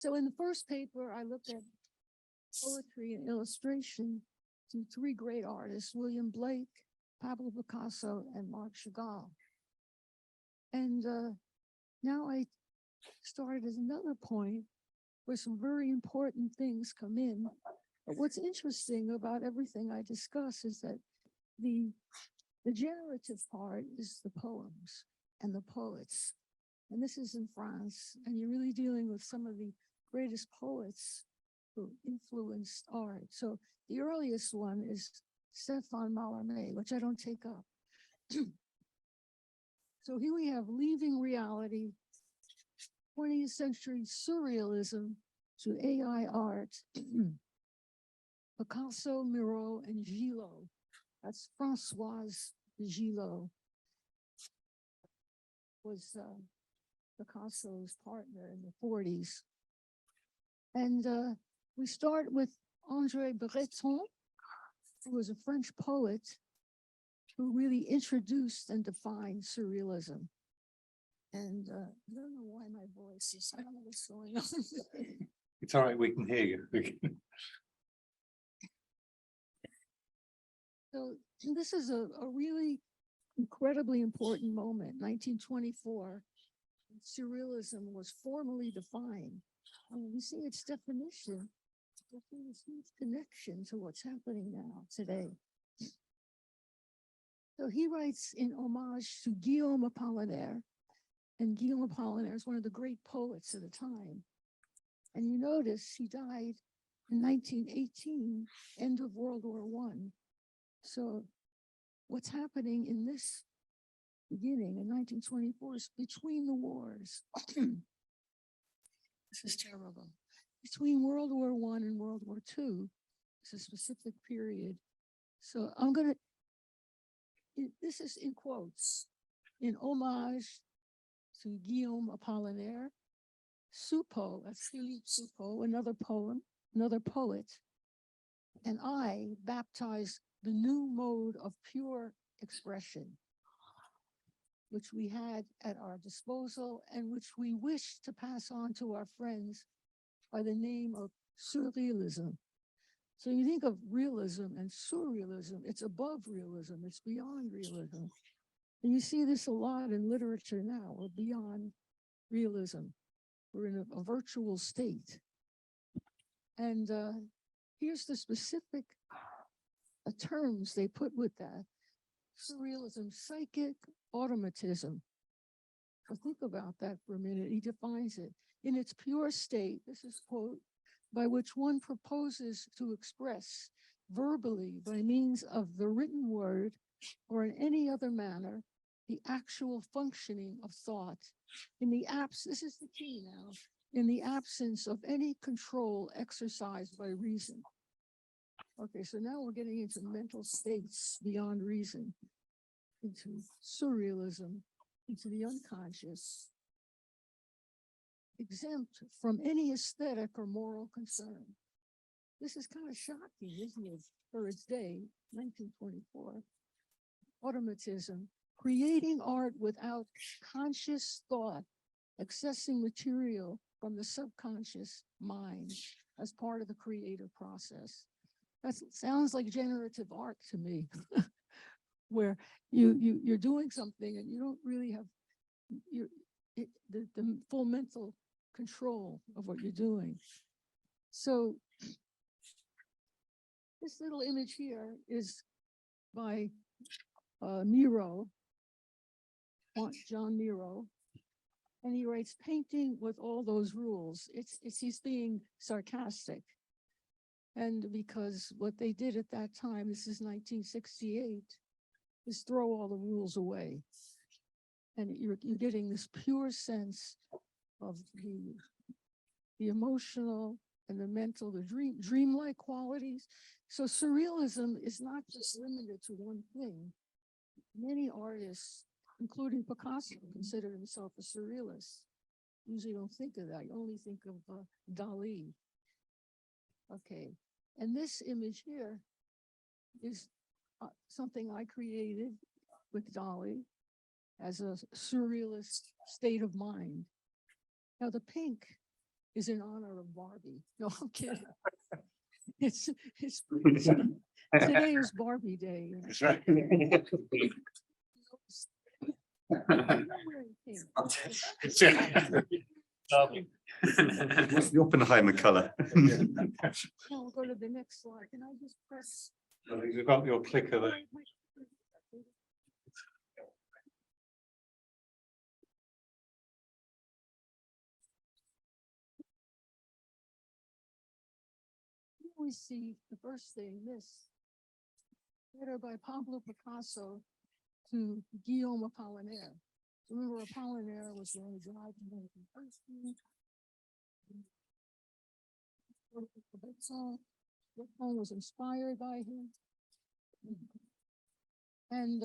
So in the first paper, I looked at poetry and illustration to three great artists, William Blake, Pablo Picasso, and Marc Chagall. And now I started at another point where some very important things come in. But what's interesting about everything I discuss is that the generative part is the poems and the poets. And this is in France, and you're really dealing with some of the greatest poets who influenced art. So the earliest one is Stéphane Mallarmé, which I don't take up. So here we have Leaving Reality, 20th century surrealism to AI art, Picasso, Miro, and Gillot. That's Françoise Gillot, was Picasso's partner in the 40s. And we start with André Breton, who was a French poet who really introduced and defined surrealism. And I don't know why my voice is, I don't know what's going on. It's all right, we can hear you. So this is a really incredibly important moment, 1924. Surrealism was formally defined. We see its definition, there's a huge connection to what's happening now today. So he writes in homage to Guillaume Apollinaire, and Guillaume Apollinaire is one of the great poets of the time. And you notice he died in 1918, end of World War I. So what's happening in this beginning in 1924 is between the wars. This is terrible. Between World War I and World War II, it's a specific period. So I'm going to, this is in quotes, in homage to Guillaume Apollinaire, Soupeau, that's Philippe Soupeau, another poem, another poet, and I baptized the new mode of pure expression, which we had at our disposal and which we wish to pass on to our friends by the name of surrealism. So you think of realism and surrealism, it's above realism, it's beyond realism. And you see this a lot in literature now, we're beyond realism. We're in a virtual state. And here's the specific terms they put with that. Surrealism, psychic automatism. So think about that for a minute. He defines it. In its pure state, this is quote, by which one proposes to express verbally by means of the written word or in any other manner, the actual functioning of thought in the this is the key now, in the absence of any control exercised by reason. Okay, so now we're getting into mental states beyond reason, into surrealism, into the unconscious, exempt from any aesthetic or moral concern. This is kind of shocking, isn't it, for its day, 1924. Automatism, creating art without conscious thought, accessing material from the subconscious mind as part of the creative process. That sounds like generative art to me, where you're doing something and you don't really have the full mental control of what you're doing. So this little image here is by Miro, John Miro, and he writes, painting with all those rules. He's being sarcastic. And because what they did at that time, this is 1968, is throw all the rules away. And you're getting this pure sense of the emotional and the mental, the dreamlike qualities. So surrealism is not just limited to one thing. Many artists, including Picasso, consider himself a surrealist. Usually don't think of that. You only think of Dali. Okay, and this image here is something I created with Dali as a surrealist state of mind. Now the pink is in honor of Barbie. No, I'm kidding. It's today is Barbie Day. You know. That's right. I'm not wearing pink. What's the Oppenheimer colour? Now we'll go to the next slide. Can I just press? You've got your clicker there. Here we see the first thing, this letter by Pablo Picasso to Guillaume Apollinaire. Remember, Apollinaire was the only drive in American person. That song was inspired by him. And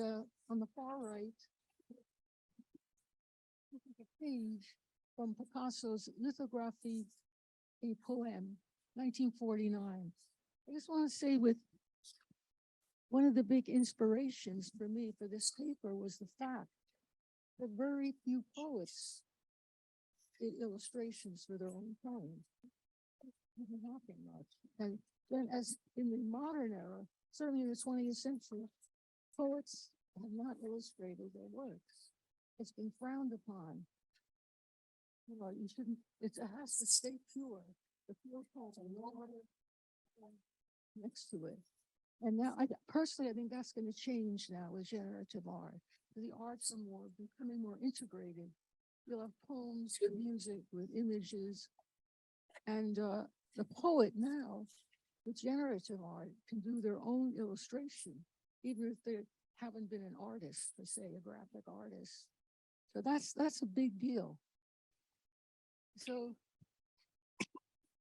on the far right, this is a page from Picasso's lithography, a poem, 1949. I just want to say with one of the big inspirations for me for this paper was the fact that very few poets did illustrations for their own poems. Doesn't happen much. And then as in the modern era, certainly in the 20th century, poets have not illustrated their works. It's been frowned upon. You know, you shouldn't, it has to stay pure. The pure poems are no other next to it. And now, personally, I think that's going to change now with generative art. The arts are becoming more integrated. You'll have poems with music, with images, and the poet now, with generative art, can do their own illustration, even if they haven't been an artist, per se, a graphic artist. So that's a big deal. So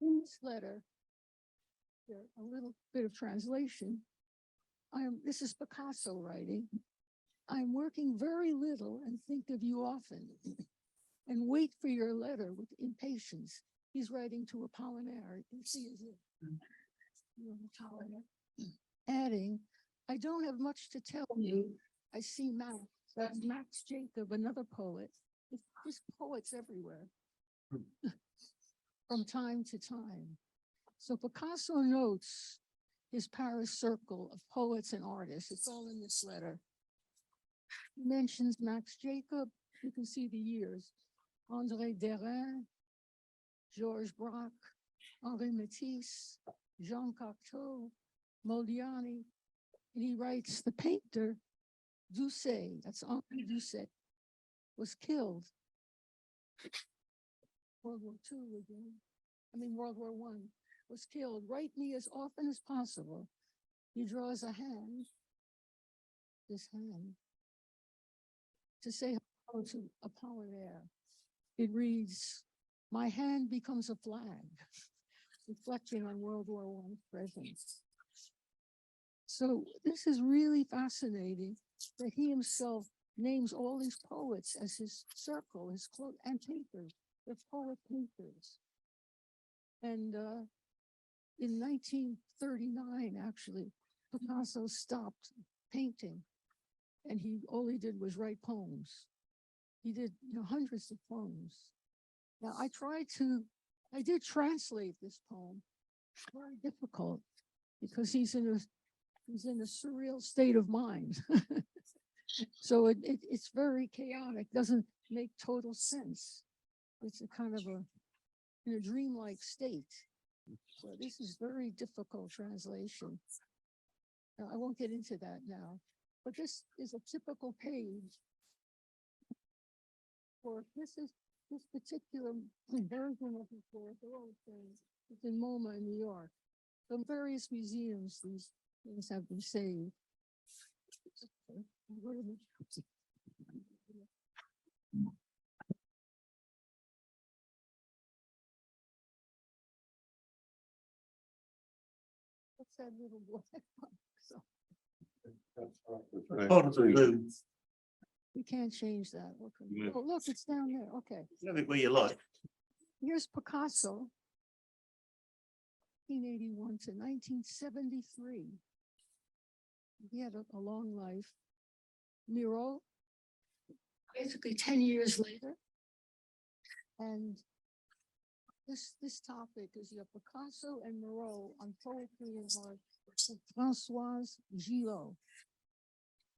in this letter, a little bit of translation. This is Picasso writing. I'm working very little and think of you often and wait for your letter with impatience. He's writing to Apollinaire. You can see his adding, I don't have much to tell you. I see Max. That's Max Jacob, another poet. There's poets everywhere from time to time. So Picasso notes his Paris circle of poets and artists. It's all in this letter. He mentions Max Jacob. You can see the years. André Derain, Georges Braque, Henri Matisse, Jean Cocteau, Modigliani. And he writes, the painter, Doucet, that's Henri Doucet, was killed. World War II again. World War I was killed. Write me as often as possible. He draws a hand, this hand, to say hello to Apollinaire. It reads, my hand becomes a flag, reflecting on World War I presence. So this is really fascinating that he himself names all these poets as his circle, his quote, and painters. They're poet painters. And in 1939, actually, Picasso stopped painting, and all he did was write poems. He did hundreds of poems. Now I did translate this poem. Very difficult because he's in a surreal state of mind. So it's very chaotic, doesn't make total sense. It's a kind of in a dreamlike state. So this is very difficult translation. Now, I won't get into that now, but this is a typical page for this particular version of his work. It's in MoMA in New York. From various museums, these things have been saved. What's that little black box? So we can't change that. Okay. Oh, look, it's down there. Okay. Have it where you like. Here's Picasso, 1881 to 1973. He had a long life. Miro, basically 10 years later. And This topic is your Picasso and Moreau on poetry and art. Françoise Gillot.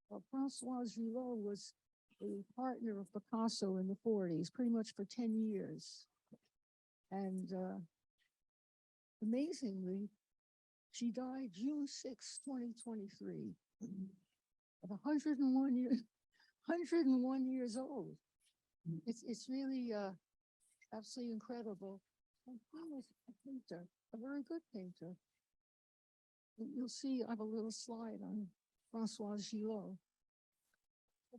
Well, Françoise Gillot was a partner of Picasso in the 40s, pretty much for 10 years. And amazingly, she died June 6, 2023, at 101 years, 101 years old. It's really absolutely incredible. And he was a painter, a very good painter. You'll see I have a little slide on Françoise Gillot.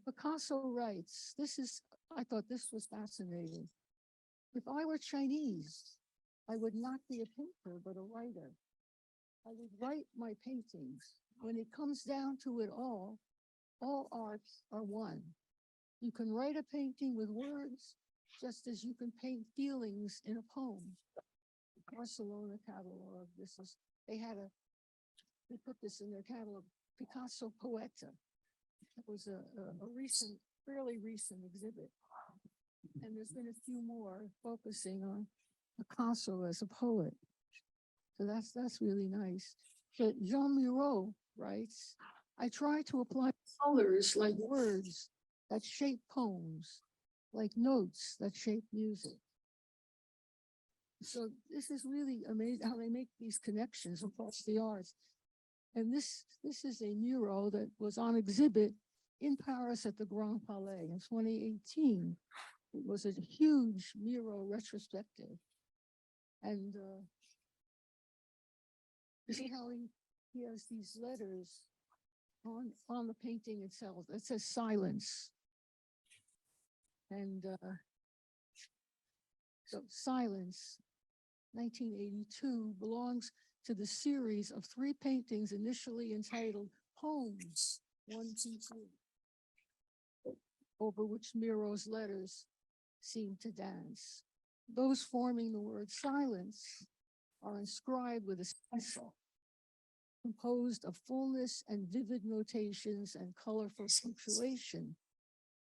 Picasso writes, I thought this was fascinating. If I were Chinese, I would not be a painter, but a writer. I would write my paintings. When it comes down to it all arts are one. You can write a painting with words, just as you can paint feelings in a poem. The Barcelona catalog, they put this in their catalog, Picasso Poeta. It was a fairly recent exhibit. And there's been a few more focusing on Picasso as a poet. So that's really nice. But Jean Miro writes, I try to apply colors like words that shape poems, like notes that shape music. So this is really amazing how they make these connections across the arts. And this is a mural that was on exhibit in Paris at the Grand Palais in 2018. It was a huge mural retrospective. And you see how he has these letters on the painting itself. It says silence. And so silence, 1982, belongs to the series of 3 paintings initially entitled Poems 1, 2, 3, over which Miro's letters seem to dance. Those forming the word silence are inscribed with a stencil composed of fullness and vivid notations and colorful punctuation,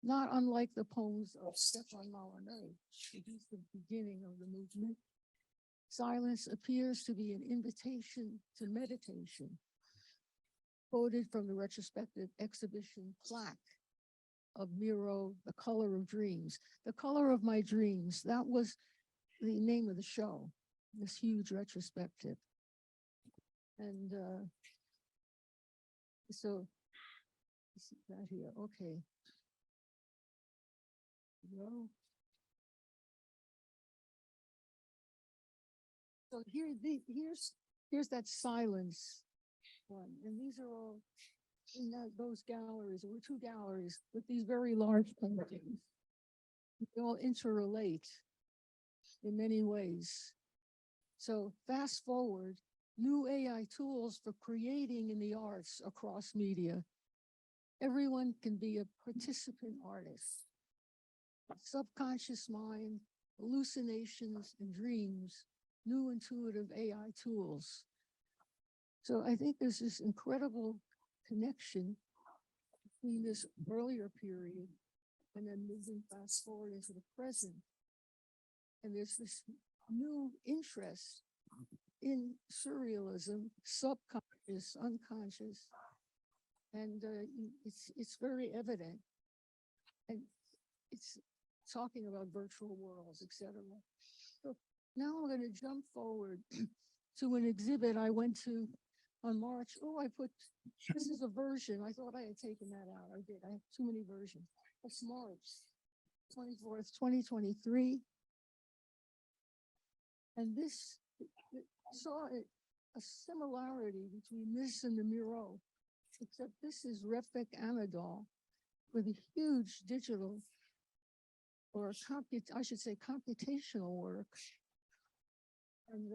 not unlike the poems of Stefan Mallarmé, which is the beginning of the movement. Silence appears to be an invitation to meditation, quoted from the retrospective exhibition plaque of Miro, The Color of Dreams. The Color of My Dreams, that was the name of the show, this huge retrospective. And so, this is that here, okay. No. So here's that silence one, and these are all in those galleries. There were 2 galleries with these very large paintings. They all interrelate in many ways. So fast forward, new AI tools for creating in the arts across media. Everyone can be a participant artist. Subconscious mind, hallucinations and dreams, new intuitive AI tools. So I think there's this incredible connection between this earlier period and then moving fast forward into the present. And there's this new interest in surrealism, subconscious, unconscious, and it's very evident. And it's talking about virtual worlds, etc. So now I'm going to jump forward to an exhibit I went to on March. Oh, this is a version. I thought I had taken that out. I did. I have too many versions. It's March 24th, 2023. And this saw a similarity between this and the Miro, except this is Refik Anadol with a huge digital, or I should say computational work. And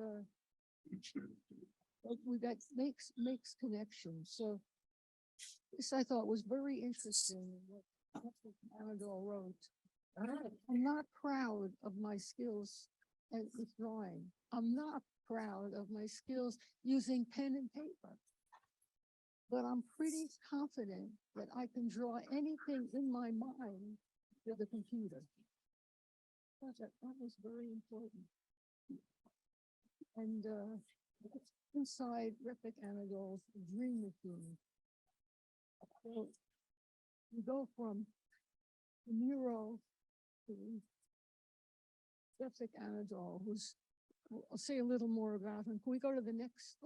that makes connections. So this I thought was very interesting, what Anadol wrote. I'm not proud of my skills with drawing. I'm not proud of my skills using pen and paper, but I'm pretty confident that I can draw anything in my mind with a computer. That was very important. And inside Replik Anadol's Dream Machine. So you go from the Miro to Replik Anadol, who's, I'll say a little more about him. Can we go to the next?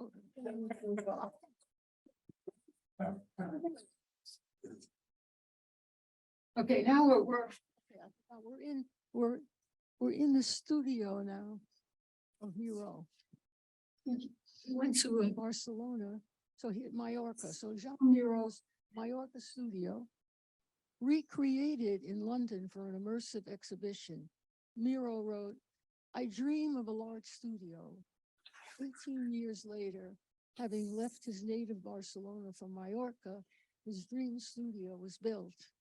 Okay, now we're in the studio now of Miro. He went to Barcelona, so he at Mallorca. So Jean Miro's Mallorca studio, recreated in London for an immersive exhibition. Miro wrote, "I dream of a large studio." 18 years later, having left his native Barcelona for Mallorca, his dream studio was built,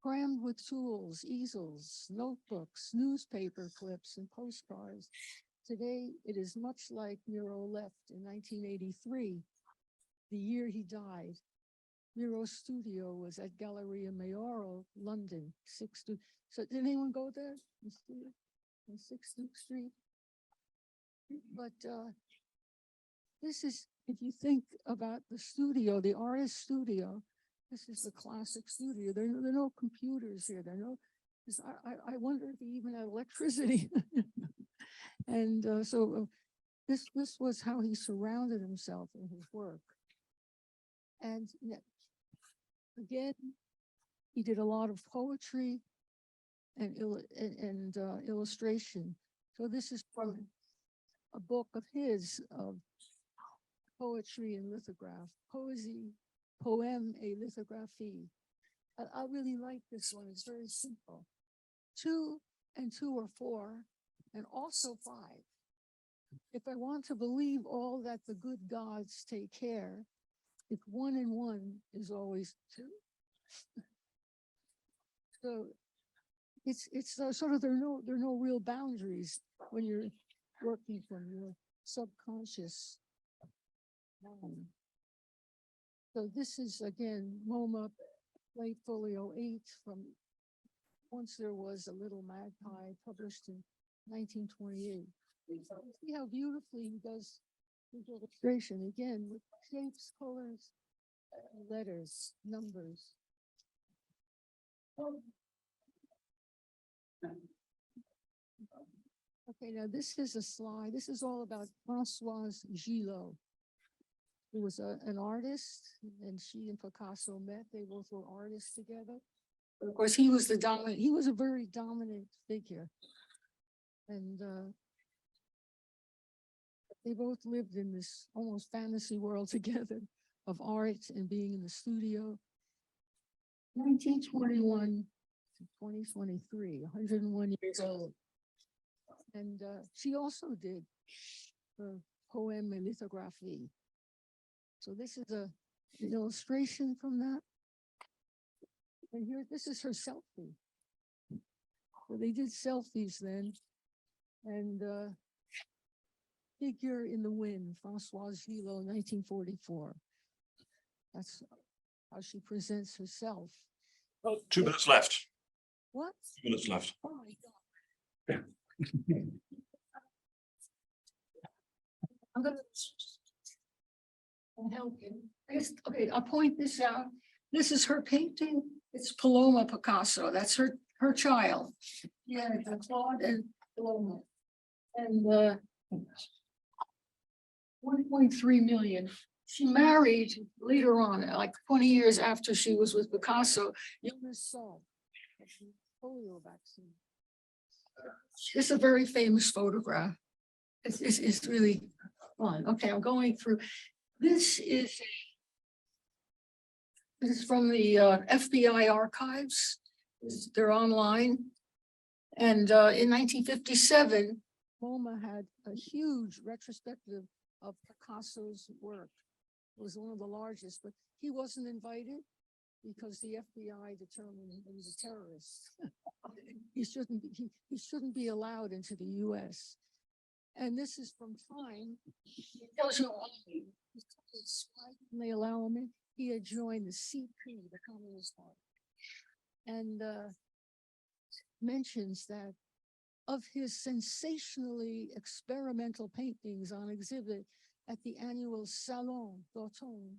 crammed with tools, easels, notebooks, newspaper clips, and postcards. Today, it is much like Miro left in 1983, the year he died. Miro's studio was at Galleria Mayoral, London, 6 Duke. So did anyone go there? On 6 Duke Street? But this is, if you think about the studio, the artist studio, this is the classic studio. There are no computers here. There are no, I wonder if he even had electricity. And so this was how he surrounded himself in his work. And again, he did a lot of poetry and illustration. So this is from a book of his of poetry and lithograph, poesy, poème et lithographie. I really like this one. It's very simple. 2 and 2 are 4, and also 5. If I want to believe all that the good gods take care, if 1 and 1 is always 2. So it's sort of there are no real boundaries when you're working from your subconscious mind. So this is again MoMA Late Folio 8 from Once There Was a Little Magpie, published in 1928. See how beautifully he does his illustration again with shapes, colors, letters, numbers. Okay, now this is a slide. This is all about Françoise Gillot, who was an artist, and she and Picasso met. They both were artists together. But of course, he was a very dominant figure. And they both lived in this almost fantasy world together of art and being in the studio. 1921 to 2023, 101 years old. And she also did her poème et lithographie. So this is an illustration from that. And here, this is her selfie. So they did selfies then. And Figure in the Wind, Françoise Gillot, 1944. That's how she presents herself. Oh, 2 minutes left. What? 2 minutes left. Oh my God. I'm gonna help you. Okay, I'll point this out. This is her painting. It's Paloma Picasso. That's her child. Yeah, Claude and Paloma. And 1.3 million. She married later on, like 20 years after she was with Picasso, youngest son of the polio vaccine. It's a very famous photograph. It's really fun. Okay, I'm going through. This is from the FBI archives. They're online. And in 1957, MoMA had a huge retrospective of Picasso's work. It was one of the largest, but he wasn't invited because the FBI determined he was a terrorist. he shouldn't be allowed into the US. And this is from Time. It tells you why. When they allow him in, he had joined the CP, the Communist Party, and mentions that of his sensationally experimental paintings on exhibit at the annual Salon d'Automne,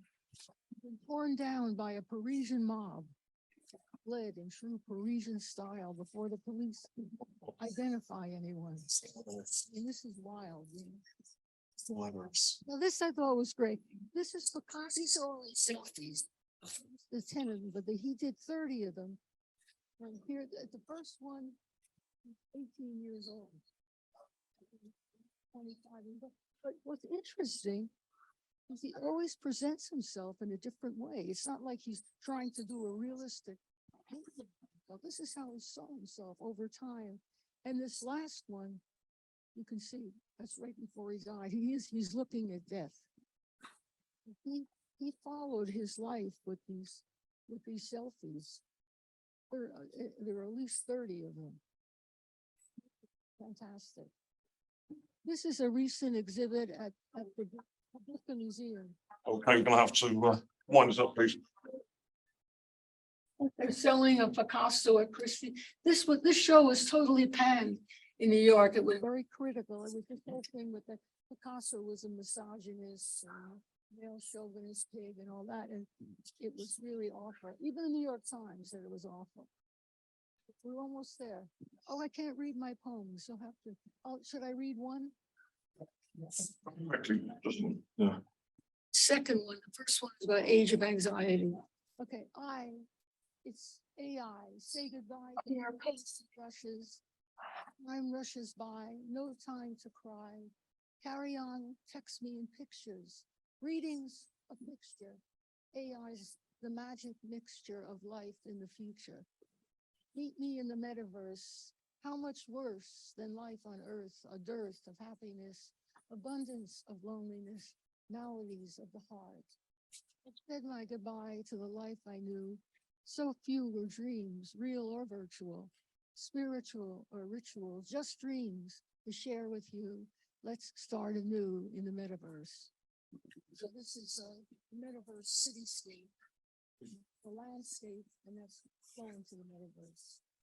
been torn down by a Parisian mob, fled in true Parisian style before the police could identify anyone. And this is wild. You know? Now this I thought was great. This is Picasso. These are only selfies. The 10 of them, but he did 30 of them. And here, the first one, 18 years old. 25. But what's interesting is he always presents himself in a different way. It's not like he's trying to do a realistic. Well, this is how he saw himself over time. And this last one, you can see that's right before he died. He's looking at death. He followed his life with these selfies. There are at least 30 of them. Fantastic. This is a recent exhibit at the Brooklyn Museum. Okay, you're gonna have to wind us up, please. They're selling a Picasso at Christie. This show was totally panned in New York. It was very critical. It was this whole thing with the Picasso was a misogynist, male chauvinist pig and all that. And it was really awful. Even the New York Times said it was awful. We're almost there. Oh, I can't read my poems. You'll have to. Oh, should I read one? Actually, just one, yeah. Second one. The first one is about age of anxiety. Okay, it's AI. Say goodbye to our pace rushes. Time rushes by. No time to cry. Carry on. Text me in pictures. Readings of mixture. AI's the magic mixture of life in the future. Meet me in the metaverse. How much worse than life on earth? A dearth of happiness, abundance of loneliness, maladies of the heart. I said my goodbye to the life I knew. So few were dreams, real or virtual, spiritual or ritual, just dreams to share with you. Let's start anew in the metaverse. So this is a metaverse cityscape, the landscape, and that's going to the metaverse.